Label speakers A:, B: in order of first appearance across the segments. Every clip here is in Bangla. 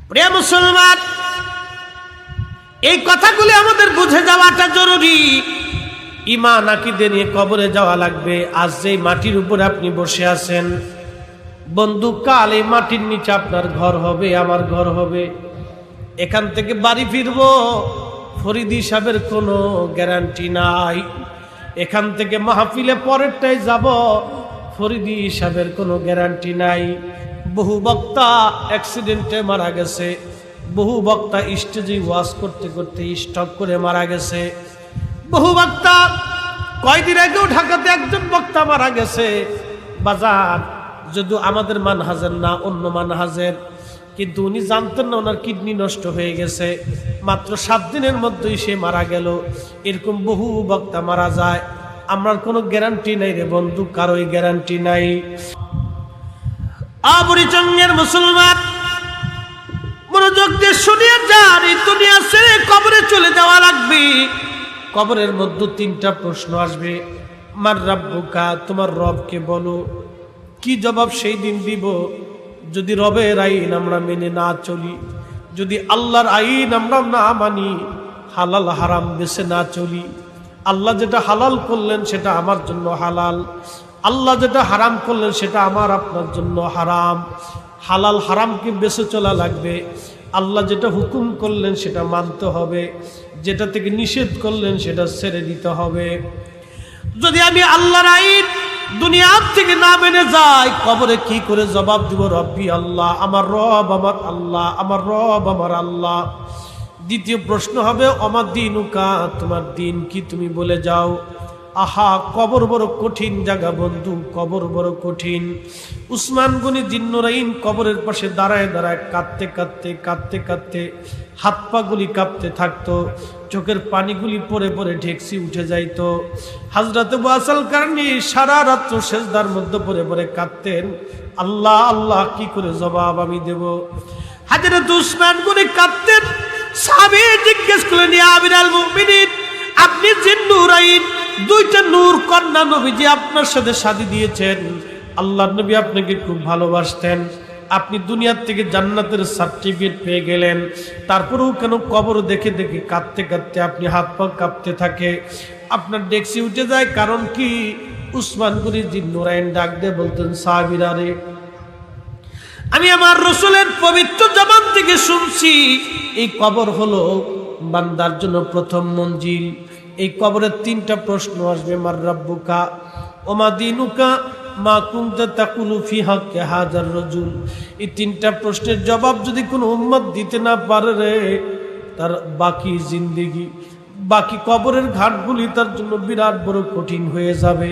A: প্রিয় মুসলমান, এই কথাগুলি আমাদের বুঝে যাওয়াটা জরুরি। ঈমান আকীদা নিয়ে কবরে যাওয়া লাগবে। আজ যেই মাটির উপরে আপনি বসে আছেন, বন্ধু, কাল এই মাটির নিচে আপনার ঘর হবে, আমার ঘর হবে। এখান থেকে বাড়ি ফিরবো, ফরিদি সাহেবের কোনো গ্যারান্টি নাই। এখান থেকে মাহফিলে পরেরটাই যাব, ফরিদি সাহেবের কোনো গ্যারান্টি নাই। বহু বক্তা অ্যাক্সিডেন্টে মারা গেছে, বহু বক্তা স্টেজে ওয়াজ করতে করতে স্ট্রোক করে মারা গেছে, বহু বক্তা কয়দিন আগেও ঢাকাতে একজন বক্তা মারা গেছে। বাজার যদি আমাদের মানহাজের না, অন্য মানহাজের, কিন্তু উনি জানতেন না ওনার কিডনি নষ্ট হয়ে গেছে, মাত্র 7 দিনের মধ্যেই সে মারা গেল। এরকম বহু বক্তা মারা যায়, আমার কোনো গ্যারান্টি নাই রে বন্ধু, কারোই গ্যারান্টি নাই। আবরিচঙ্গের মুসলমান, মনোযোগ দিয়ে শুনিয়ে যান, এই দুনিয়া ছেড়ে কবরে চলে যাওয়া লাগবে। কবরের মধ্যে 3টা প্রশ্ন আসবে। মার রাব্বুকা, তোমার রবকে বলো। কি জবাব সেই দিন দিব? যদি রবের আইন আমরা মেনে না চলি, যদি আল্লাহর আইন আমরা না মানি, হালাল হারাম বেছে না চলি, আল্লাহ যেটা হালাল করলেন সেটা আমার জন্য হালাল, আল্লাহ যেটা হারাম করলেন সেটা আমার আপনার জন্য হারাম, হালাল হারামকে বেছে চলা লাগবে। আল্লাহ যেটা হুকুম করলেন সেটা মানতে হবে, যেটা থেকে নিষেধ করলেন সেটা ছেড়ে দিতে হবে। যদি আমি আল্লাহর আইন দুনিয়ার থেকে না মেনে যাই, কবরে কি করে জবাব দিব? রব্বি আল্লাহ, আমার রব আমার আল্লাহ, আমার রব আমার আল্লাহ। দ্বিতীয় প্রশ্ন হবে অমা দীনুকা, তোমার দিন কি তুমি বলে যাও। আহা, কবর বড় কঠিন জায়গা বন্ধু, কবর বড় কঠিন। উসমান গনি জিন্নুরাইন কবরের পাশে দাঁড়ায় দাঁড়ায় কাঁদতে কাঁদতে কাঁদতে কাঁদতে হাত পাগুলি কাঁপতে থাকতো, চোখের পানিগুলি পরে পরে ঢেকসি উঠে যাইতো। হযরত আবু আসল কারণী সারা রাত্র সেজদার মধ্যে পরে পরে কাঁদতেন, আল্লাহ আল্লাহ, কি করে জবাব আমি দেব। হযরত উসমান গনি কাঁদতেন। সাহাবী জিজ্ঞেস করলেন, ইয়া আমিরাল মুমিনিন, আপনি জিন্নুরাইন 2টা নূর কন্যা নবীজি আপনার সাথে শাদী দিয়েছেন, আল্লাহর নবী আপনাকে খুব ভালোবাসতেন, আপনি দুনিয়ার থেকে জান্নাতের সার্টিফিকেট পেয়ে গেলেন, তারপরেও কেন কবর দেখে দেখে কাঁদতে কাঁদতে আপনি হাত পা কাঁপতে থাকে, আপনার ডেক্সি উঠে যায়, কারণ কি? উসমান গনি জিন্নুরাইন ডাক দিয়ে বলতেন, সাহাবীরা রে, আমি আমার রাসূলের পবিত্র জবান থেকে শুনছি, এই কবর হলো বান্দার জন্য প্রথম মঞ্জিল। এই কবরের 3টা প্রশ্ন আসবে। মার রাব্বুকা, ওমা দীনুকা, মা কুনতা তাকুলু ফি হাক্কি হাযার রাজুল। এই 3টা প্রশ্নের জবাব যদি কোনো উম্মত দিতে না পারে রে, তার বাকি জিন্দেগি, বাকি কবরের ঘাটগুলি তার জন্য বিরাট বড় কঠিন হয়ে যাবে।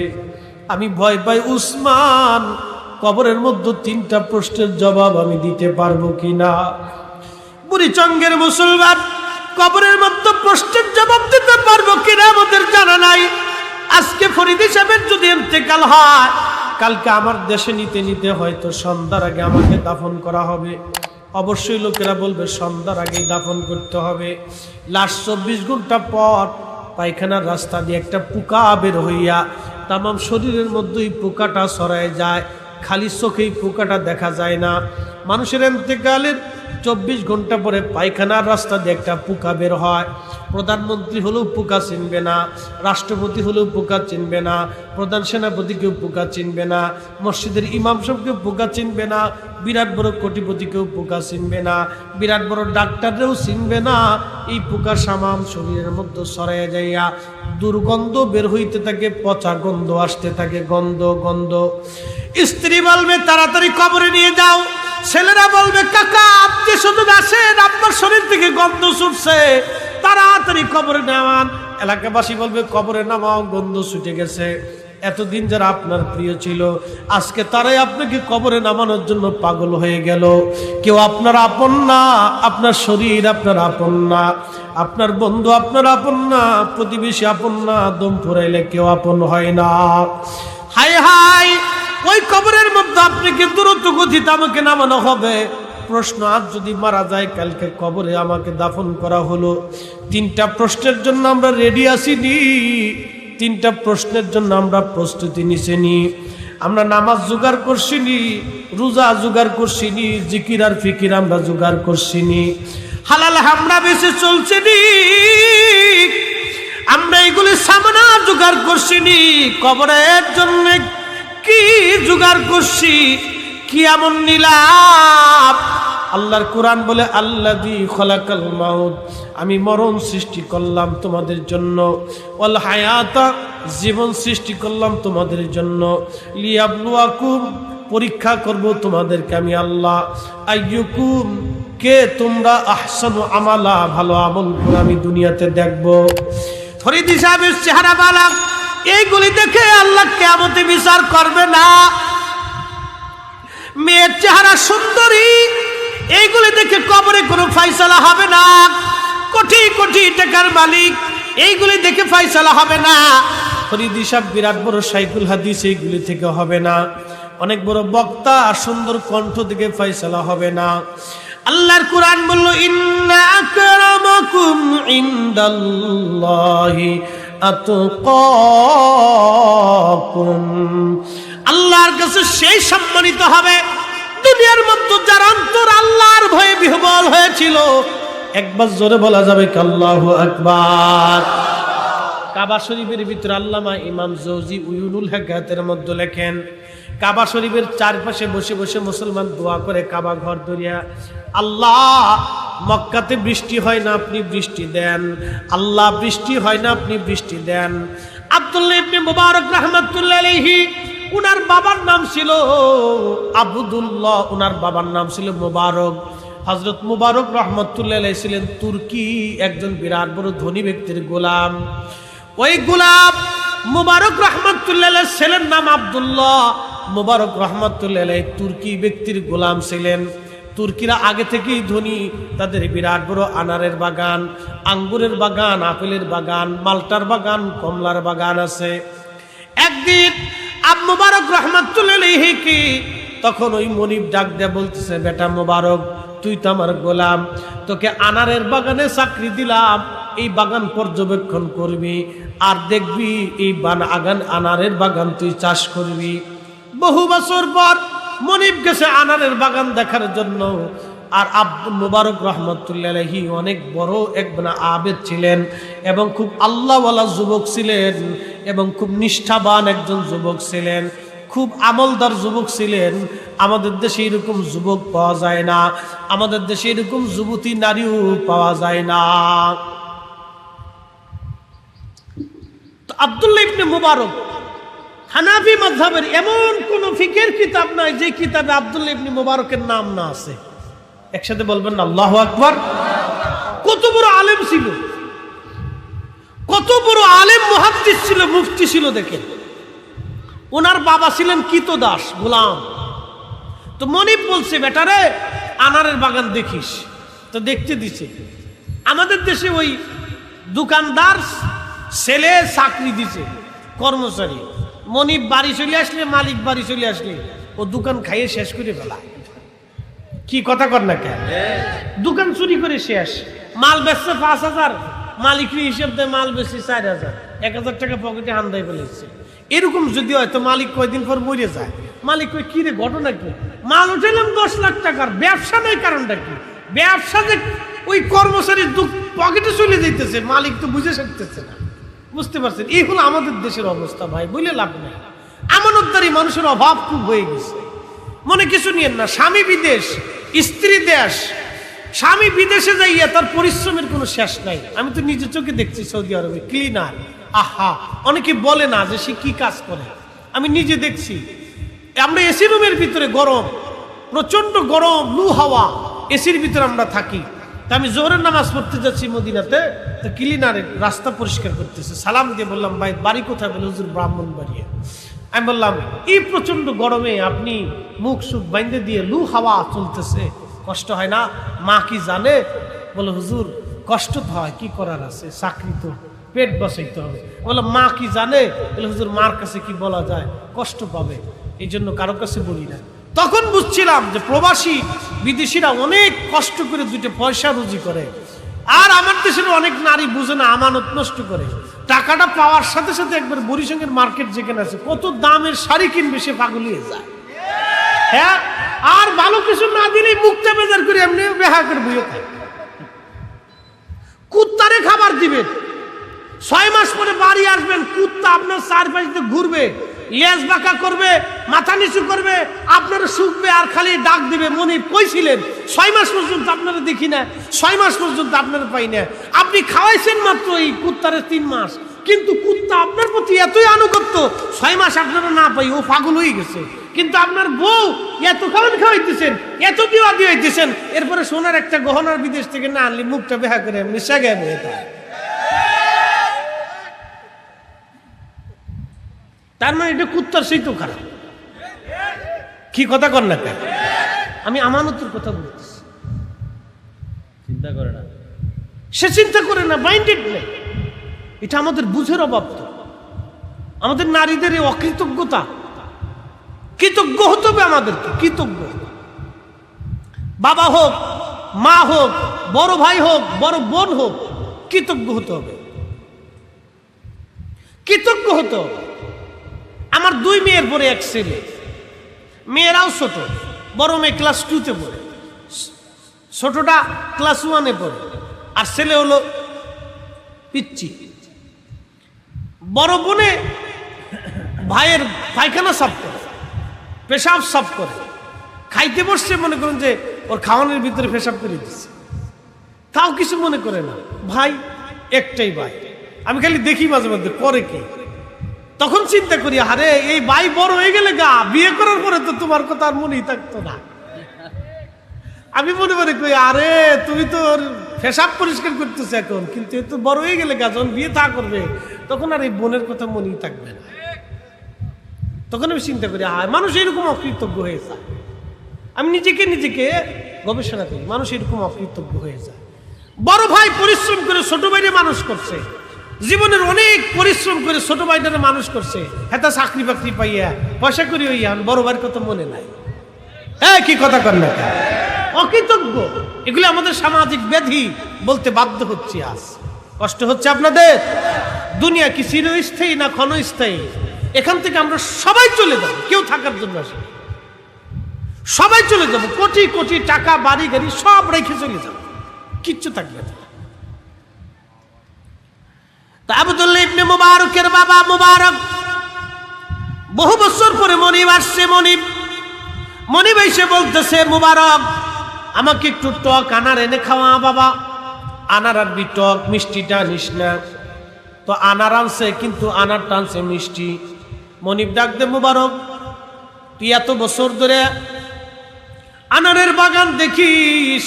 A: আমি ভয় পাই উসমান, কবরের মধ্যে 3টা প্রশ্নের জবাব আমি দিতে পারবো কিনা। বুড়িচঙ্গের মুসলমান, কবরের মধ্যে প্রশ্নের জবাব দিতে পারবো কিনা আমাদের জানা নাই। আজকে ফরিদি সাহেবের যদি ইন্তেকাল হয়, কালকে আমার দেশে নিতে নিতে হয়তো সন্ধ্যার আগে আমাকে দাফন করা হবে। অবশ্যই লোকেরা বলবে সন্ধ্যার আগেই দাফন করতে হবে। লাস্ট 24 ঘন্টা পর পায়খানার রাস্তা দিয়ে একটা পোকা বের হইয়া তামাম শরীরের মধ্যেই পোকাটা ছড়ায় যায়, খালি চোখেই পোকাটা দেখা যায় না। মানুষের ইন্তেকালের 24 ঘন্টা পরে পায়খানার রাস্তা দিয়ে একটা পোকা বের হয়। প্রধানমন্ত্রী হলেও পোকা চিনবে না, রাষ্ট্রপতি হলেও পোকা চিনবে না, প্রধান সেনাপতিকেও পোকা চিনবে না, মসজিদের ইমাম সাহেবকেও পোকা চিনবে না, বিরাট বড় কোটিপতিকেও পোকা চিনবে না, বিরাট বড় ডাক্তাররাও চিনবে না। এই পোকা সামাম শরীরের মধ্যে ছড়াইয়া যাইয়া দুর্গন্ধ বের হইতে থাকে, পচা গন্ধ আসতে থাকে, গন্ধ গন্ধ। স্ত্রী বলবে তাড়াতাড়ি কবরে নিয়ে যাও, ছেলেরা বলবে কাকা আপনি শুধু আসেন, আপনার শরীর থেকে গন্ধ ছুটছে, তাড়াতাড়ি কবরে নামান। এলাকাবাসী বলবে কবরে নামাও, গন্ধ ছুটে গেছে। এতদিন যারা আপনার প্রিয় ছিল, আজকে তারাই আপনাকে কবরে নামানোর জন্য পাগল হয়ে গেল। কেউ আপনার আপন না, আপনার শরীর আপনার আপন না, আপনার বন্ধু আপনার আপন না, প্রতিবেশী আপন না, দম ফুরাইলে কেউ আপন হয় না। হাই হাই, ওই কবরের মধ্যে আপনাকে দ্রুত গতিতে আমাকে নামানো হবে। প্রশ্ন, আজ যদি মারা যায়, কালকে কবরে আমাকে দাফন করা হলো, 3টা প্রশ্নের জন্য আমরা রেডি আসিনি, 3টা প্রশ্নের জন্য আমরা প্রস্তুতি নিছেনি। আমরা নামাজ জোগাড় করছিনি, রোজা জোগাড় করছিনি, জিকির আর ফিকির আমরা জোগাড় করছিনি, হালাল আমরা বেশি চলছিনি, আমরা এগুলি সামনা জোগাড় করছিনি, কবরের জন্য কি জোগাড় করছি, কি এমন নিলাম। আল্লাহর কোরআন বলে আল্লাযী খালাকাল মাউত, আমি মরণ সৃষ্টি করলাম তোমাদের জন্য, ওয়াল হায়াতা, জীবন সৃষ্টি করলাম তোমাদের জন্য, লিয়াবলুয়াকুম, পরীক্ষা করব তোমাদেরকে আমি আল্লাহ, আইয়ুকুম, কে তোমরা আহসানু আমালা, ভালো আমল করে আমি দুনিয়াতে দেখব। ফরিদি সাহেবের চেহারা বালা, এইগুলি দেখে আল্লাহ কিয়ামতে বিচার করবে না। মেয়ের চেহারা সুন্দরী, এইগুলি দেখে কবরে কোনো ফয়সালা হবে না। কোটি কোটি টাকার মালিক, এইগুলি দেখে ফয়সালা হবে না। ফরিদি সাহেব বিরাট বড় শাইখুল হাদিস, এইগুলি থেকে হবে না। অনেক বড় বক্তা, সুন্দর কণ্ঠ থেকে ফয়সালা হবে না। আল্লাহর কোরআন বলল ইন্না আকরামাকুম ইনদাল্লাহি আতকাকুম, আল্লাহর কাছে সেই সম্মানিত হবে দুনিয়ার মধ্যে যার অন্তর আল্লাহর ভয়ে বিহ্বল হয়েছিল। একবার জোরে বলা যাবে কি আল্লাহু আকবার। কাবা শরীফের ভিতরে আল্লামা ইমাম জৌজি উয়ুনুল হিকায়াতের মধ্যে লেখেন, কাবা শরীফের চারপাশে বসে বসে মুসলমান দোয়া করে কাবা ঘর ধরিয়া, আল্লাহ মক্কাতে বৃষ্টি হয় না, আপনি বৃষ্টি দেন, আল্লাহ বৃষ্টি হয় না, আপনি বৃষ্টি দেন। আব্দুল্লাহ ইবনে মুবারক রাহমাতুল্লাহ আলাইহি, উনার বাবার নাম ছিল আবদুল্লাহ, উনার বাবার নাম ছিল মুবারক। হযরত মুবারক রাহমাতুল্লাহ আলাইহি ছিলেন তুর্কি একজন বিরাট বড় ধনী ব্যক্তির গোলাম। ওই গোলাম মুবারক রাহমাতুল্লাহ আলাইহির ছেলের নাম আব্দুল্লাহ। মুবারক রাহমাতুল্লাহ আলাইহি তুর্কি ব্যক্তির গোলাম ছিলেন। তুর্কিরা আগে থেকেই ধনী, তাদের বিরাট বড় আনারের বাগান, আঙ্গুরের বাগান, আপেলের বাগান, মালটার বাগান, কমলার বাগান আছে। একদিন মুবারক রাহমাতুল্লাহ আলাইহি কি তখন ওই মনিব ডাক দেয়া বলতেছে, বেটা মুবারক, তুই তো আমার গোলাম, তোকে আনারের বাগানে চাকরি দিলাম, এই বাগান পর্যবেক্ষণ করবি আর দেখবি এই আনারের বাগান তুই চাষ করবি। বহু বছর পর মনিব গেছে আনারের বাগান দেখার জন্য। আর মুবারক রাহমাতুল্লাহ আলাইহি অনেক বড় একজন আবেদ ছিলেন এবং খুব আল্লাহওয়ালা যুবক ছিলেন এবং খুব নিষ্ঠাবান একজন যুবক ছিলেন, খুব আমলদার যুবক ছিলেন। আমাদের দেশে এরকম যুবক পাওয়া যায় না, আমাদের দেশে এরকম যুবতী নারীও পাওয়া যায় না। তো আব্দুল্লাহ ইবনে মুবারক, হানাফি মাযহাবের এমন কোন ফিকহের কিতাব নাই যে কিতাবে আব্দুল্লাহ ইবনে মুবারকের নাম না আছে। একসাথে বলবেন না আল্লাহু আকবার। কত বড় আলেম ছিল, কত বড় আলেম, মুহাদ্দিস ছিল, মুফতি ছিল। দেখেন ওনার বাবা ছিলেন কৃতদাস, গোলাম। তো মনিব বলছে, বেটারে আনারের বাগান দেখিস। তো দেখতে দিছে। আমাদের দেশে ওই দোকানদার ছেলে চাকরি দিছে, কর্মচারী। মনিব বাড়ি চলে আসলে, মালিক বাড়ি চলে আসলে ও দোকান খাইয়ে শেষ করে ফেলা। কি কথা কর না কেন? দোকান চুরি করে শেষ, মাল বেচছে ৫,০০০, মালিকের হিসেব দেয় মাল বেশি ৪,০০০, ১,০০০ টাকা পকেটে হান্দাই ফেলেছে। এরকম যদি হয় তো মালিক কয়দিন পর মরে যায়। মালিক কই, কি রে ঘটনা কি? মাল উঠাইলাম ১০ লাখ টাকার, ব্যবসা নেই, কারণটা কি? ব্যবসা যে ওই কর্মচারীর পকেটে চলে যাইতেছে, মালিক তো বুঝে শিখতেছে না। বুঝতে পারছেন? এই হলো আমাদের দেশের অবস্থা ভাই, বলে লাভ নেই। আমানতদারি মানুষের অভাব খুব হয়ে গেছে। মনে কিছু নিয়েন না, স্বামী বিদেশ, স্ত্রী দেশ। স্বামী বিদেশে যাইয়া তার পরিশ্রমের কোনো শেষ নাই। আমি তো নিজের চোখে দেখছি সৌদি আরবে ক্লিনার। আহা, অনেকে বলে না যে সে কি কাজ করে, আমি নিজে দেখছি। আমরা এসি রুমের ভিতরে গরম, প্রচন্ড গরম, লু হাওয়া, এসির ভিতরে আমরা থাকি। তা আমি জোহরের নামাজ পড়তে যাচ্ছি মদিনাতে, তো ক্লিনারে রাস্তা পরিষ্কার করতেছে। সালাম দিয়ে বললাম, ভাই বাড়ি কোথায়? বলে, হুজুর ব্রাহ্মণবাড়িয়া। আমি বললাম, এই প্রচন্ড গরমে আপনি মুখ সুখ বাইন্ধে দিয়ে, লু হাওয়া চলতেছে, কষ্ট হয় না? মা কি জানে? বলে, হুজুর কষ্ট তো হয়, কি করার আছে, চাকরি তো, পেট বসাইতে হবে। বললাম, মা কি জানে? বলে, হুজুর মার কাছে কি বলা যায়, কষ্ট পাবে, এই জন্য কারো কাছে বলি না। তখন বুঝছিলাম যে প্রবাসী বিদেশিরা অনেক কষ্ট করে দুটো পয়সা রুজি করে। আর আমার দেশের অনেক নারী বুঝে না, আমানত নষ্ট করে। টাকাটা পাওয়ার সাথে সাথে একবার বরিশালের মার্কেট যেখানে আছে কত দামের শাড়ি কিনবে, সে পাগলিয়ে যায়। হ্যাঁ, আর ভালো কিছু না দিলেই মুখটা বেজার করে এমনি বেহা করে বুঝে থাকে। কুত্তারে খাবার দিবেন, 6 মাস পরে বাড়ি আসবেন, কুত্তা আপনার চারপাশে ঘুরবে, লেজ বাঁকা করবে, মাথা নিচু করবে, আপনারা শুকবে আর খালি ডাক দিবে, মনে কইছিলেন 6 মাস পর্যন্ত আপনারা দেখি না, 6 মাস পর্যন্ত আপনারা পাই না। আপনি খাওয়াইছেন মাত্র এই কুত্তারে 3 মাস, কিন্তু কুত্তা আপনার প্রতি এতই আনুগত্য, 6 মাস আপনারা না পাই ও পাগল হয়ে গেছে। কিন্তু আপনার বউ এত খাওয়ান খাওয়াইতেছেন, এত দিওয়া দিয়েছেন, এরপরে সোনার একটা গহনার বিদেশ থেকে না আনলে মুখটা বেহা করে এমনি সাগায় বয়ে থাকে। তার মানে এটা কুত্তার সেই তো খারাপ। কি কথা কর না কেন? আমি আমানতের কথা বলতেছি।
B: চিন্তা করে না,
A: সে চিন্তা করে না, মাইন্ডেড নেই। এটা আমাদের বুঝের অভাব। তো আমাদের নারীদের এই অকৃতজ্ঞতা, কৃতজ্ঞ হতে হবে আমাদেরকে। কৃতজ্ঞ বাবা হোক, মা হোক, বড় ভাই হোক, বড় বোন হোক, কৃতজ্ঞ হতে হবে, কৃতজ্ঞ হতে হবে। আমার 2 মেয়ের পরে 1 ছেলে, মেয়েরাও ছোট, বড় মেয়ে ক্লাস 2-তে পড়ে, ছোটটা ক্লাস 1-এ পড়ে, আর ছেলে হলো পিচ্চি। বড় বোনে ভাইয়ের পায়খানা সাফ করে, পেশাব সাফ করে, খাইতে বসছে মনে করেন যে ওর খাওয়ানোর ভিতরে পেশাব করে দিচ্ছে, তাও কিছু মনে করে না। ভাই একটাই ভাই, আমি খালি দেখি মাঝে মধ্যে করে কি, তখন চিন্তা করি আরে এই ভাই বড় হয়ে গেলে গা বিয়ে করার পরে তো তোমার কথা আর মনেই থাকতো না। আমি মনে মনে করি আরে তুমি তো পেশাব পরিষ্কার করতেছো এখন, কিন্তু এ তো বড় হয়ে গেলে গা, যখন বিয়ে তা করবে তখন আর এই বোনের কথা মনেই থাকবে না। তখন আমি চিন্তা করি মানুষ এরকম অকৃতজ্ঞ হয়ে যায়। আমি নিজেকে গবেষণা করি, মানুষ এরকম অকৃতজ্ঞ হয়ে যায়। বড় ভাই পরিশ্রম করে ছোট ভাইরে মানুষ করছে, জীবনের অনেক পরিশ্রম করে ছোট ভাইটারে মানুষ করছে, হেতা চাকরি বাকরি পাইয়া পয়সা করি হইয়া বড় ভাইয়ের কথা মনে নাই। হ্যাঁ, কি কথা কর না, অকৃতজ্ঞ। এগুলো আমাদের সামাজিক ব্যাধি বলতে বাধ্য হচ্ছি। আজ কষ্ট হচ্ছে আপনাদের। দুনিয়া কি চিরস্থায়ী না ক্ষণস্থায়ী? এখান থেকে আমরা সবাই চলে যাব, কেউ থাকার জন্য আসে, সবাই চলে যাব, কোটি কোটি টাকা বাড়ি গাড়ি সব রেখে চলে যাব, কিচ্ছু থাকবে না। তা আব্দুল্লাহ ইবনে মুবারকের বাবা মুবারক বহু বছর পরে মনিব আসছে। মনিব এসে বলতেছে, মুবারক আমাকে একটু টক আনার এনে খাওয়া বাবা। আনার আর টক, মিষ্টিটা আনিস না। তো আনার আনছে, কিন্তু আনার টানছে মিষ্টি। মনিব ডাক দে, মুবারক তুই এত বছর ধরে আনারের বাগান দেখিস,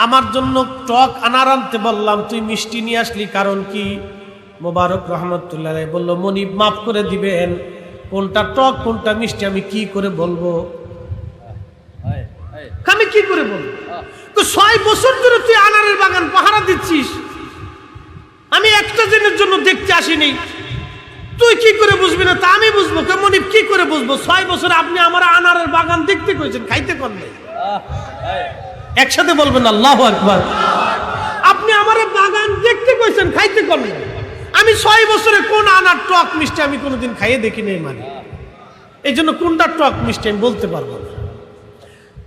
A: আমার জন্য টক আনার আনতে বললাম, তুই মিষ্টি নিয়ে আসলি, কারণ কি? মুবারক রহমতুল্লাহ বলল, মনিব মাফ করে দিবেন, কোনটা টক কোনটা মিষ্টি আমি কি করে বলবো? আমি কি করে বলবো? তো 6 বছর ধরে তুই আনারের বাগান পাহারা দিচ্ছিস, আমি একটা দিনের জন্য দেখতে আসিনি, তুই কি করে বুঝবি না? তা আমি বুঝবো, মনিব কি করে বুঝবো? 6 বছর আপনি আমার আনারের বাগান দেখতে কইছেন, খাইতে কোন নাই? একসাথে বলবেন আল্লাহু আকবার। আপনি আমার বাগান দেখতে কইছেন, খাইতে কোন নাই? আমি 6 বছরে কোন আনার টক মিষ্টি আমি কোনোদিন খাইয়ে দেখি নাই, মানে এই জন্য কোনটা টক মিষ্টি আমি বলতে পারবো না।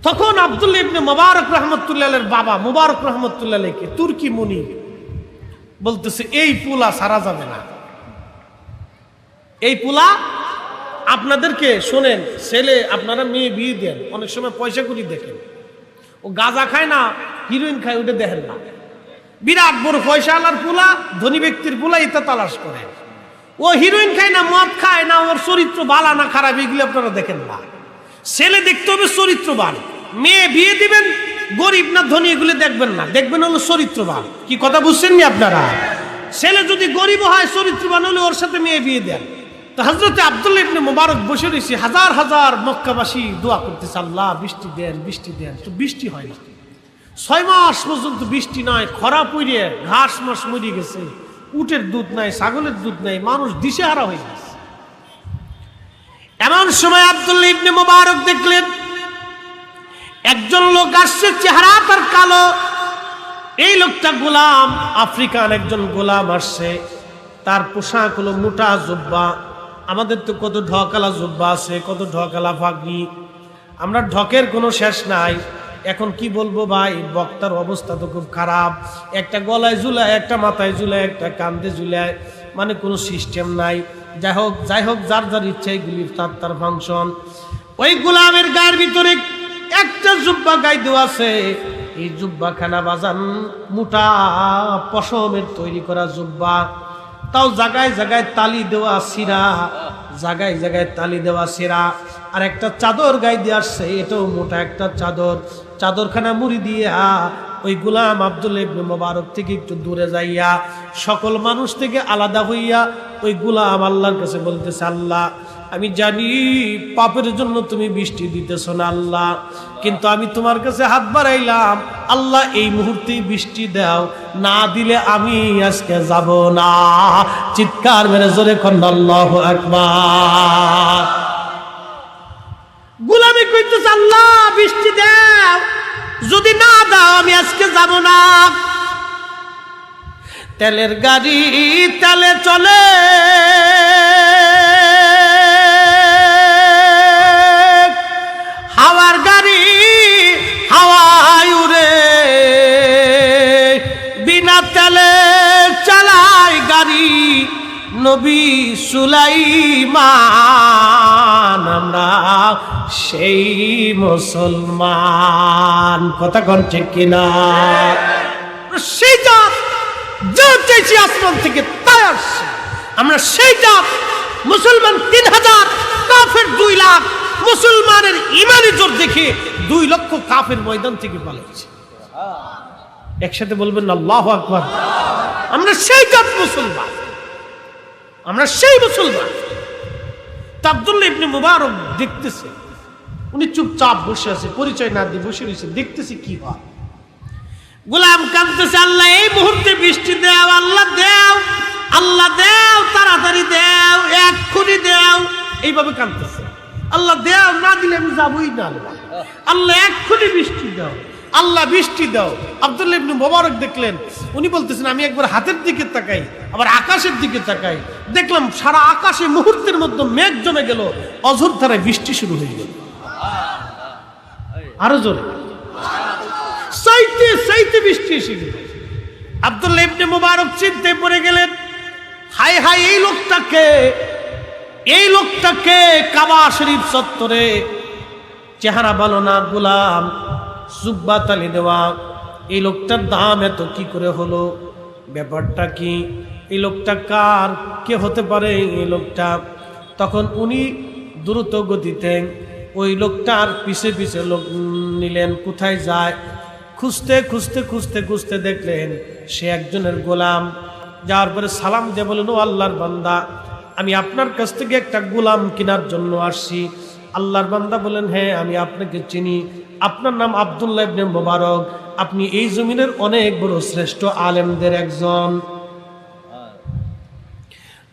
A: তখন আব্দুল্লাহ ইবনে মুবারক রহমতুল্লাহের বাবা মুবারক রহমতুল্লাহকে তুর্কি মুনি বলতেছে, এই পোলা সারা যাবে না, এই পোলা আপনাদেরকে শোনেন, ছেলে আপনারা মেয়ে বিয়ে দেন, অনেক সময় পয়সা করি দেখেন, ও গাঁজা খায় না হিরোইন খায়, ওটা দেখেন না। বিরাট বড় পয়সা আলার পোলা, ধনী ব্যক্তির পোলা, এটা তালাশ করে। ও হিরোইন খায় না, মদ খায় না, ওর চরিত্র ভালো না খারাপ এগুলি আপনারা দেখেন না। ছেলে দেখতে হবে চরিত্রবান, মেয়ে বিয়ে দিবেন গরিব না ধনী এগুলি দেখবেন না, দেখবেন হলো চরিত্রবান। কি কথা বুঝছেন নি আপনারা? ছেলে যদি গরিব হয়, চরিত্রবান হলে ওর সাথে মেয়ে বিয়ে দেন। তো হযরতে আব্দুল্লাহ ইবনে মুবারক বসে রয়েছে, হাজার হাজার মক্কাবাসী দোয়া করতেছে, আল্লাহ বৃষ্টি দেন, বৃষ্টি দেন। তো বৃষ্টি হয় না, 6 মাস পর্যন্ত বৃষ্টি নয়, খরা পড়ে ঘাস মাস মরে গেছে, উটের দুধ নাই, ছাগলের দুধ নাই, মানুষ দিশেহারা হয়ে গেছে। এমন সময় আব্দুল্লাহ ইবনে মুবারক দেখলেন একজন লোক আসছে, চেহারা তার কালো, এই লোকটা গোলাম, আফ্রিকান একজন গোলাম আসছে, তার পোশাক হলো মোটা জুব্বা। আমাদের তো কত ঢকালা জুব্বা আছে, কত ঢকালা পাগড়ি, আমরা ঢকের কোনো শেষ নাই। এখন কি বলবো ভাই, বক্তার অবস্থা তো খুব খারাপ, একটা গলায় ঝুলায়, একটা মাথায় ঝুলায়, একটা কান্দে ঝুলায়, মানে কোনো সিস্টেম নাই। যাই হোক যার যার ইচ্ছা এগুলি তার ফাংশন। ওই গোলামের গায়ের ভিতরে একটা জুব্বা গায়ে দেওয়া আছে। এই জুব্বা খানা বাজান মোটা পশমের তৈরি করা জুব্বা, তাও জায়গায় জায়গায় তালি দেওয়া সিরা, জায়গায় জায়গায় তালি দেওয়া সিরা। আর একটা চাদর গায়ে দিয়ে আসছে, এটাও মোটা একটা চাদর। চাদরখানা মুড়ি দিয়া ওই গোলাম আব্দুল্লাহ ইবনে মুবারক থেকে একটু দূরে যাইয়া, সকল মানুষ থেকে আলাদা হইয়া ওই গোলাম আল্লাহর কাছে বলতেছে, আল্লাহ আমি জানি পাপের জন্য তুমি বৃষ্টি দিতেছ না আল্লাহ, কিন্তু আমি তোমার কাছে হাত বাড়াইলাম, আল্লাহ এই মুহূর্তেই বৃষ্টি দাও, না দিলে আমি আজকে যাব না। চিৎকার মেরে জোরে করেন আল্লাহু আকবার। গোলামি কইতেছে, আল্লাহ বৃষ্টি দাও, যদি না দাও আমি আজকে যাব না। তেলের গাড়ি তেলে চলে, হাওয়ার গাড়ি হাওয়ায় উড়ে, বিনা তেলে চালায় গাড়ি নবী সুলাইমান। আমরা সেই মুসলমান, কথা কোন ঠিক কিনা? সেই জাত যা চাইছি আসমান থেকে তাই আসছে। আমরা সেই জাত, মুসলমান ৩,০০০, কাফের ২ লাখ। মুসলমানের ইমানি জোর দেখে ২ লক্ষ কাফের ময়দান থেকে পালাইছে। একসাথে বলবেন আল্লাহু আকবার। আমরা সেই জাত মুসলমান, আমরা সেই মুসলমান। আব্দুল্লাহ ইবনে মুবারক দেখতেছে, উনি চুপচাপ বসে আছে, পরিচয় না দিয়ে বসে রয়েছে, দেখতেছে কি হয়। গোলাম কাঁদতেছে, আল্লাহ এই মুহূর্তে বৃষ্টি দাও, আল্লাহ দাও, আল্লাহ দাও, তাড়াতাড়ি দাও, এক্ষুনি দাও, এইভাবে কাঁদতেছে। আল্লাহ দাও, না দিলে আমি যাবই না, আল্লাহ এক্ষুনি বৃষ্টি দাও, আল্লাহ বৃষ্টি দাও। আব্দুল্লাহ ইবনে মুবারক দেখলেন, উনি বলতেছেন আমি একবার হাতের দিকে তাকাই, আবার আকাশের দিকে তাকাই, দেখলাম সারা আকাশে মুহূর্তের মধ্যে মেঘ জমে গেল, অঝোর ধারায় বৃষ্টি শুরু হয়ে গেল। আরো জোরে চাইতে চাইতে বৃষ্টি এসে গেল। আব্দুল্লাহ ইবনে মুবারক চিন্তায় পড়ে গেলেন, হায় হায় এই লোকটাকে কাবা শরীফ চত্বরে, চেহারা ভালো না, গোলাম, জুব্বা তালি দেওয়া, এই লোকটার দাম এত কি করে হলো? ব্যাপারটা কি? এই লোকটা কার, কে হতে পারে এই লোকটা? তখন উনি দ্রুত গতিতে ওই লোকটার পিছে পিছে লোক নিলেন, কোথায় যায় খুঁজতে খুঁজতে খুঁজতে খুঁজতে দেখলেন সে একজনের গোলাম। যাওয়ার পরে সালাম দিয়ে বলেন, ও আল্লাহর বান্দা, আমি আপনার কাছ থেকে একটা গোলাম কেনার জন্য আসছি। আল্লাহর বান্দা বলেন, হ্যাঁ আমি আপনাকে চিনি, আপনার নাম আব্দুল্লাহ ইবনে মুবারক, আপনি এই জমিনের অনেক বড় শ্রেষ্ঠ আলেমদের একজন,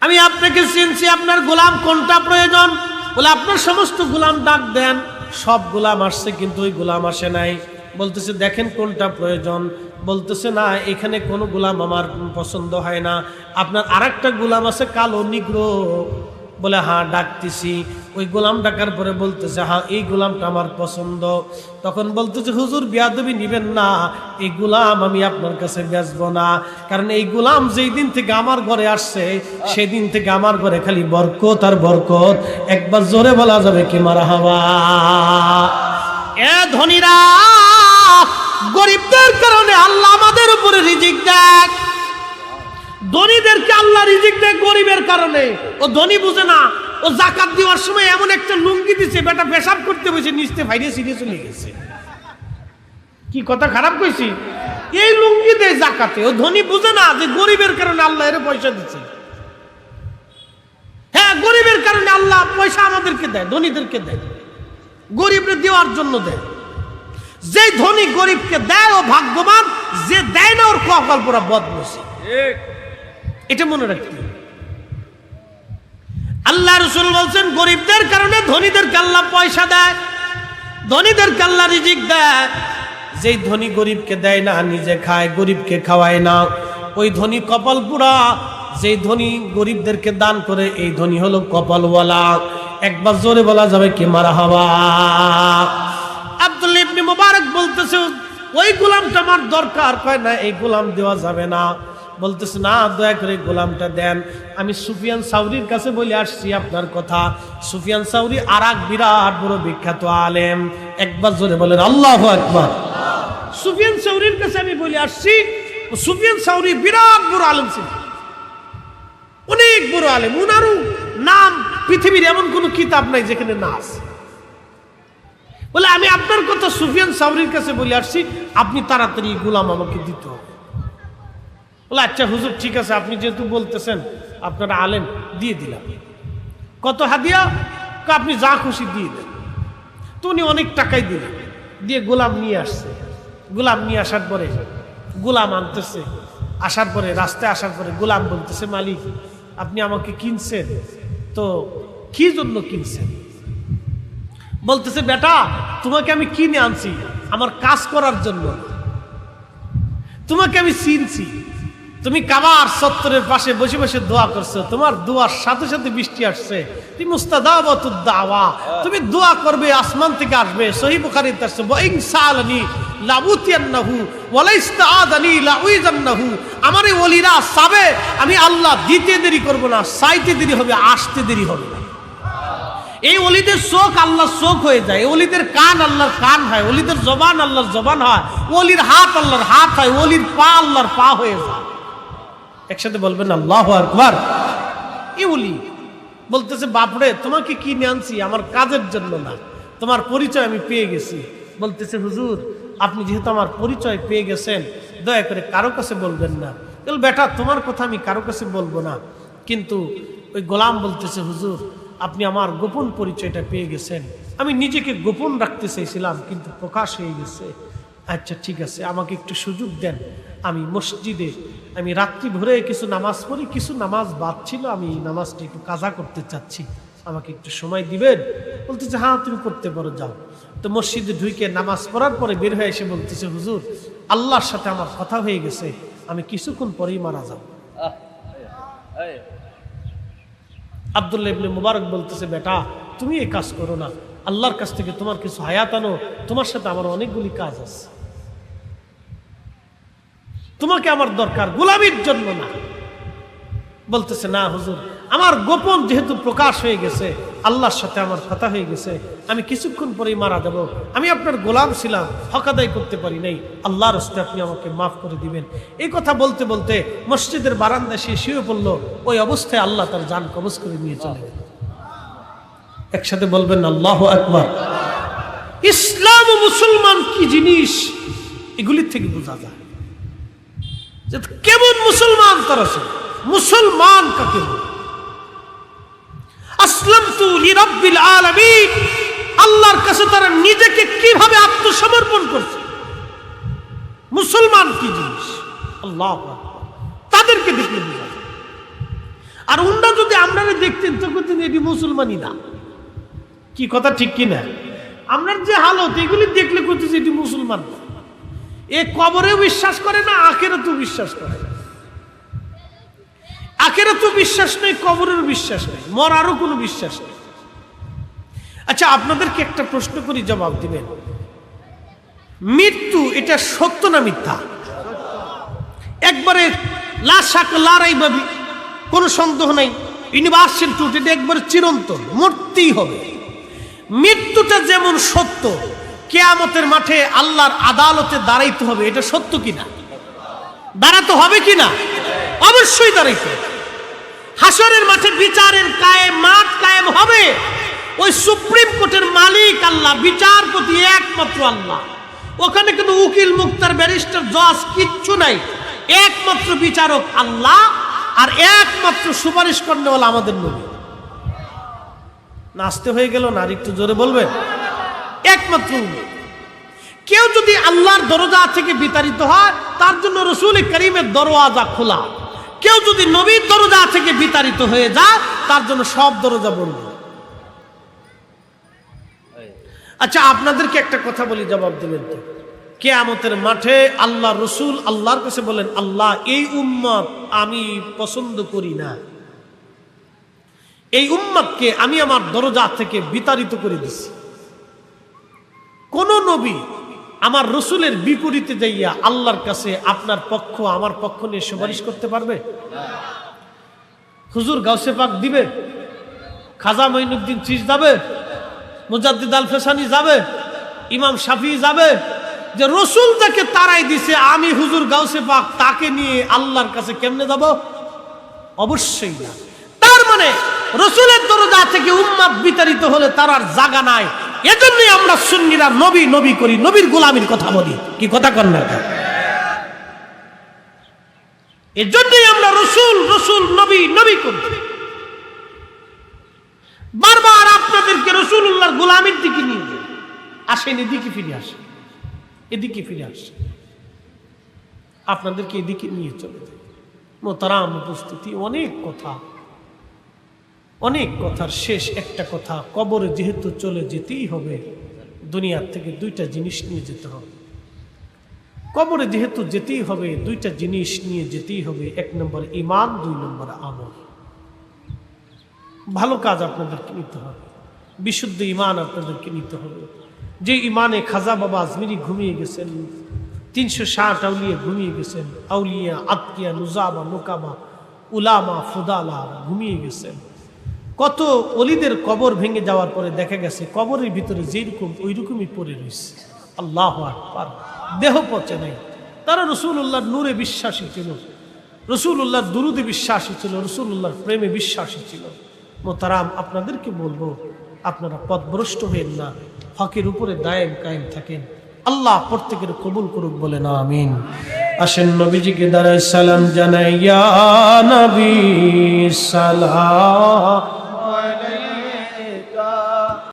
A: আমি আপনাকে চিনছি, আপনার গোলাম কোনটা প্রয়োজন? বলে আপনার সমস্ত গোলাম ডাক দেন, সব গোলাম আসছে কিন্তু ওই গোলাম আসে নাই। বলতেছে দেখেন কোনটা প্রয়োজন? বলতেছে না, এখানে কোনো গোলাম আমার পছন্দ হয় না, আপনার আরেকটা গোলাম আছে কালো নিগ্রো। বলে হ্যাঁ ডাকতেছি। ওই গোলাম ডাকার পরে বলতেছে হ্যাঁ এই গোলামটা আমার পছন্দ। তখন বলতেছে হুজুর বিয়াদবি নিবেন না, এই গোলাম আমি আপনার কাছে বেচবো না, কারণ এই গোলাম যেই দিন থেকে আমার ঘরে আসছে সেদিন থেকে আমার ঘরে খালি বরকত আর বরকত। একবার জোরে বলা যাবে কি মারহাবা? এ ধনীরা, গরিবদের কারণে আল্লাহ আমাদের উপরে রিজিক দেয়, ধনীদেরকে আল্লাহ রিজিক দেয় গরিবের কারণে। ও ধনী বুঝে না, ও যাকাত দেওয়ার সময় এমন একটা লুঙ্গি দিছে, বেটা পেশাব করতে বসে নিচতে ভাইরে সিরিয়ে চলে গেছে। কি কথা খারাপ কইছি? এই লুঙ্গি দেয় যাকাতে। ও ধনী বুঝে না যে গরিবের কারণে আল্লাহ এর পয়সা দিচ্ছে। হ্যাঁ, গরিবের কারণে আল্লাহ পয়সা আমাদেরকে দেয়, ধনীদেরকে দেয়, গরিবরে দেওয়ার জন্য দেয়। যে ধনী গরিবকে দেয় ও ভাগ্যবান, যে দেয় না ওর কপাল পুরা বদনসিব। এটা মনে রাখতে। আল্লাহ রাসূল বলছেন গরিবদের কারণে ধনীদেরকে আল্লাহ পয়সা দেয়, ধনীদেরকে আল্লাহ রিজিক দেয়। যেই ধনী গরিবকে দেয় না, নিজে খায়, গরিবকে খাওয়ায় না, ওই ধনী কপাল পুরা। যেই ধনী গরিবদেরকে দান করে, এই ধনী হলো কপালওয়ালা। একবার জোরে বলা যাবে কি মারহাবা? আব্দুল্লাহ ইবনে মুবারক বলতেছে, ওই গোলামটা আমার দরকার। কয় না, এই গোলাম দেওয়া যাবে না। বলতেছে, না, দয়া করে গোলামটা দেন। আমি সুফিয়ান সাউরির কাছে বলে আসছি আপনার কথা। সুফিয়ান সাউরি আর এক বিরাট বড় বিখ্যাত আলেম। একবার জোরে বলেন আল্লাহু আকবার। সুফিয়ান সাউরির কাছে আমি বলে আসছি। সুফিয়ান সাউরি বিরাট বড় আলেম ছিলেন, অনেক বড় আলেম। উনারও নাম পৃথিবীর এমন কোন কিতাব নাই যেখানে না আছে। বলে, আমি আপনার কথা সুফিয়ান সাউরির কাছে বলে আসছি, আপনি তাড়াতাড়ি গোলাম আমাকে দিতে হবে। বলে, আচ্ছা হুজুর, ঠিক আছে, আপনি যেহেতু বলতেছেন, আপনারা আলেম, দিয়ে দিলাম। কত হাদিয়া? আপনি যা খুশি দিয়ে দেন। তো উনি অনেক টাকাই দিলেন, দিয়ে গোলাম নিয়ে আসছে। গোলাম নিয়ে আসার পরে গোলাম আনতেছে, আসার পরে রাস্তায় আসার পরে গোলাম বলতেছে, মালিক, আপনি আমাকে কিনছেন তো কি জন্য কিনছেন? বলতেছে, বেটা, তোমাকে আমি কিনে আনছি আমার কাজ করার জন্য। তোমাকে আমি চিনছি, তুমি কাবার চত্বরের পাশে বসে বসে দোয়া করছো, তোমার দোয়ার সাথে সাথে বৃষ্টি আসছে। তুমি মুস্তাজাবাতুদ দাওয়া, তুমি দোয়া করবে, আসমান থেকে আসবে। সহিহ বুখারীতে আসছে, ওয়া ইন সাআলানি লাউতিয়ান্নাহু ওয়া লা ইস্তাআযানি লাউইযান্নাহু। আমার এই ওলিরা চাবে, আমি আল্লাহ দিতে দেরি করব না, চাইতে দেরি হবে, আসতে দেরি হবে না। এই ওলিদের চোখ আল্লাহর চোখ হয়ে যায়, ওলিদের কান আল্লাহর কান হয়, ওলিদের জবান আল্লাহর জবান হয়, ওলির হাত আল্লাহর হাত হয়, ওলির পা আল্লাহর পা হয়ে যায়। একসাথে বলবেন আল্লাহু আকবার। এই ওলি বলতেছে, বাপরে, তোমাকে কিনে আনছি আমার কাজের জন্য না, তোমার পরিচয় আমি পেয়ে গেছি। বলতেছে, হুজুর, আপনি যেহেতু আমার পরিচয় পেয়ে গেছেন, দয়া করে কারো কাছে বলবেন না। বল, বেটা, তোমার কথা আমি কারো কাছে বলবো না। কিন্তু ওই গোলাম বলতেছে, হুজুর, আপনি আমার গোপন পরিচয়টা পেয়ে গেছেন। আমি নিজেকে গোপন রাখতে চাইছিলাম, কিন্তু প্রকাশ হয়ে গেছে। আচ্ছা, ঠিক আছে, আমাকে একটু সুযোগ দেন। আমি মসজিদে আমি রাত্রি ভরে কিছু নামাজ পড়ি, কিছু নামাজ বাদ ছিল, আমি নামাজটা একটু কাজা করতে চাচ্ছি, আমাকে একটু সময় দিবেন? বলতেছে, হ্যাঁ, তুমি করতে পারো, যাও। তো মসজিদে ঢুকে নামাজ পড়ার পরে বের হয়ে এসে বলতেছে, হুজুর, আল্লাহর সাথে আমার কথা হয়ে গেছে, আমি কিছুক্ষণ পরেই মারা যাব। আব্দুল্লাহ ইবনে মুবারক বলতেছে, বেটা, তুমি এই কাজ করো না, আল্লাহর কাছ থেকে তোমার কিছু হায়াত আনো, তোমার সাথে আমার অনেকগুলি কাজ আছে, তোমাকে আমার দরকার, গোলামির জন্য না। বলতেছে, না হুজুর, আমার গোপন যেহেতু প্রকাশ হয়ে গেছে, আল্লাহর সাথে আমার কথা হয়ে গেছে, আমি কিছুক্ষণ পরেই মারা যাব। আমি আপনার গোলাম ছিলাম, হক আদায় করতে পারি নাই, আল্লাহর হস্তে আপনি আমাকে মাফ করে দিবেন। এই কথা বলতে বলতে মসজিদের বারান্দায় সে শুয়ে পড়ল। ওই অবস্থায় আল্লাহ তার জান কবজ করে নিয়ে চলে গেল। একসাথে বলবেন আল্লাহু আকবার। ইসলাম ও মুসলমান কি জিনিস, এগুলির থেকে বোঝা যায় যে কেমন মুসলমান তারা ছিল। মুসলমান কাকে বলে? আসলামতু লিরাব্বিল আলামিন, আল্লাহর কাছে তারা নিজেকে কিভাবে আত্মসমর্পণ করছে। মুসলমান কি জিনিস, আল্লাহু আকবার। তাদেরকে দেখলে বোঝা যায়। আর উন্ডা যদি আপনারা দেখতেন তো করতেন এটি মুসলমানই না। কি কথা ঠিক কিনা? আপনার যে হালত, এগুলি দেখলে করতেছে এটি মুসলমান না। এ কবরেও বিশ্বাস করে না, আখিরাতেও বিশ্বাস করে না। আখিরাতেও বিশ্বাস নেই, কবরের বিশ্বাস নেই, মরারও কোনো বিশ্বাস নেই। আচ্ছা, আপনাদেরকে একটা প্রশ্ন করি, জবাব দিবেন। মৃত্যু এটা সত্য না মিথ্যা? একবারে লা শাক লা রাইবা, কোনো সন্দেহ নাই, ইউনিভার্সাল ট্রুথ, এটা একবারে চিরন্তন, মরতেই হবে। মৃত্যুটা যেমন সত্য, কিয়ামতের মাঠে আল্লাহর আদালতে দাঁড়াইতে হবে, এটা সত্য কিনা? দাঁড়াতে হবে কিনা? অবশ্যই দাঁড়াইতে হবে। হাসরের মাঠে বিচারের মাঠ কায়েম হবে। ওই সুপ্রিম কোর্টের মালিক আল্লাহ, বিচারপতি একমাত্র আল্লাহ। ওখানে কিন্তু উকিল, মুক্তার, ব্যারিস্টার, জজ কিচ্ছু নাই, একমাত্র বিচারক আল্লাহ, আর একমাত্র সুপারিশ করেওয়ালা আমাদের নবী। নাচতে হয়ে গেল না? আর একটু জোরে বলবেন। একমাত্র কেউ যদি আল্লাহর দরজা থেকে বিতাড়িত হয়, তার জন্য রাসূল করিমের দরওয়াজা খোলা। কেউ যদি নবীর দরজা থেকে বিতাড়িত হয়ে যায়, তার জন্য সব দরজা বন্ধ। আচ্ছা, আপনাদেরকে একটা কথা বলি, জবাব দেবেন তো। কিয়ামতের মাঠে আল্লাহ রসুল আল্লাহর কাছে বলেন, আল্লাহ এই উম্মত আমি পছন্দ করি না, এই উম্মতকে আমি আমার দরজা থেকে বিতাড়িত করে দিছি। কোন নবী আমার রসুলের বিপরীতে যাইয়া আল্লাহর কাছে আপনার পক্ষ আমার পক্ষ নিয়ে সুপারিশ করতে পারবে? হুজুর গাউসে পাক দিবে, খাজা মঈনুদ্দিন চিশতি যাবে, মুজাদ্দিদ আল ফেসানি যাবে, ইমাম শাফি যাবে? যে রসুল যাকে তারাই দিছে আমি হুজুর গাউসে পাক তাকে নিয়ে আল্লাহর কাছে কেমনে যাব? অবশ্যই না। তার মানে রসুলের দরজা থেকে উম্মত বিতাড়িত হলে তার আর জায়গা নাই। এজন্যই আমরা সুন্নিরা নবী নবী করি, নবীর গোলামীর কথা বলি। কি কথা কন না? এজন্যই আমরা রসুল রসুল নবী নবী করি। বারবার আপনাদেরকে রসুলুল্লাহর গোলামীর দিকে নিয়ে যাই, আসেন এদিকে ফিরে আসেন, এদিকে ফিরে আসেন, আপনাদেরকে এদিকে নিয়ে চলে যাই। মোহতারাম উপস্থিতি, অনেক কথা, অনেক কথার শেষ একটা কথা, কবরে যেহেতু চলে যেতেই হবে, দুনিয়ার থেকে দুইটা জিনিস নিয়ে যেতে হবে। কবরে যেহেতু যেতেই হবে, দুইটা জিনিস নিয়ে যেতেই হবে। এক নম্বর ঈমান, দুই নম্বর আমল। ভালো কাজ আপনাদেরকে নিতে হবে, বিশুদ্ধ ঈমান আপনাদেরকে নিতে হবে। যে ঈমানে খাজা বাবা আজমিরি ঘুমিয়ে গেছেন, 360 আউলিয়া ঘুমিয়ে গেছেন, আউলিয়া আতকিয়া নুজাবা নোকাবা উলামা ফুদালা ঘুমিয়ে গেছেন। কত অলিদের কবর ভেঙে যাওয়ার পরে দেখা গেছে কবরের ভিতরে যেরকম ওই রকমই পড়ে রয়েছে। আল্লাহু আকবার, দেহ পচে নাই। তারা রসুল্লাহর নূরে বিশ্বাসী ছিল, রসুল্লাহর দুরুদে বিশ্বাসী ছিল, রসুল্লাহর প্রেমে বিশ্বাসী ছিল। মোহতারাম আপনাদেরকে বলবো, আপনারা পথভ্রষ্ট হবেন না, হকের উপরে দায়েম কায়েম থাকেন। আল্লাহ প্রত্যেকের কবুল করুক, বলে না আমিন। আসেন নবীজিকে দাঁড়ায় সালাম জানাই, ইয়া নবী সালাম